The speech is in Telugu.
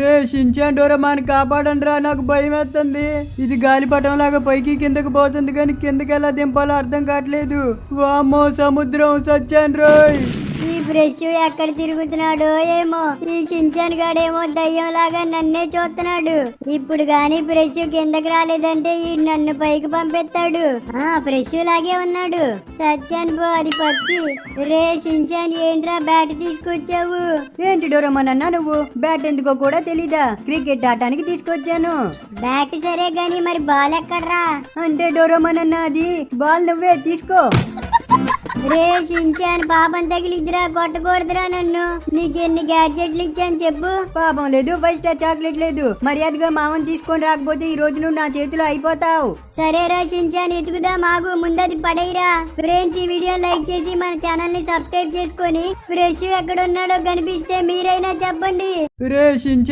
రే షించాన్ డోరమాన్ కాపాడండి రా, నాకు భయం వేస్తుంది. ఇది గాలిపటం లాగా పైకి కిందకి పోతుంది కానీ కిందకి ఎలా దింపాలో అర్థం కావట్లేదు. వామ్మో సముద్రం, సచ్చాన్ రోయ్. ఈ బ్రష్ ఎక్కడ తిరుగుతున్నాడో ఏమో. ఈ షించాన్ గాడేమో దయ్యం లాగా నన్నే చూస్తున్నాడు. ఇప్పుడు గాని బ్రష్ కిందకి రాలేదంటే ఈ నన్ను పైకి పంపిస్తాడు. బ్రష్ లాగే ఉన్నాడు. సత్యాన్ బో అది పక్షి. రే షించాన్ ఏంట్రా బ్యాట్ తీసుకొచ్చావు? ఏంటి డోరమాన్ అన్నా నువ్వు? బ్యాట్ ఎందుకో కూడా తెలీదా? క్రికెట్ ఆడటానికి తీసుకొచ్చాను. బ్యాట్ సరే గాని మరి బాల్ ఎక్కడ్రా? అంటే డోరమాన్ అన్న అది బాల్ నువ్వే తీసుకో. రే షించాన్ పాపం తగిలిద్దిరా, కొట్టకూడదురా నన్ను. నీకెన్ని గ్యాడ్జెట్లు ఇచ్చాను చెప్పు. పాపం లేదు, 5 స్టార్ చాక్లెట్ లేదు. మర్యాదగా మామని తీసుకొని రాకపోతే ఈ రోజు నువ్వు నా చేతిలో అయిపోతావు. సరేరా షించాన్ ఎతుకుదా మాగు, ముందది పడేయరా. ఫ్రెండ్స్ ఈ వీడియో లైక్ చేసి మన ఛానల్ ని సబ్స్క్రైబ్ చేసుకొని ఫ్రెష్ ఎక్కడ ఉన్నాడో కనిపిస్తే మీరైనా చెప్పండి.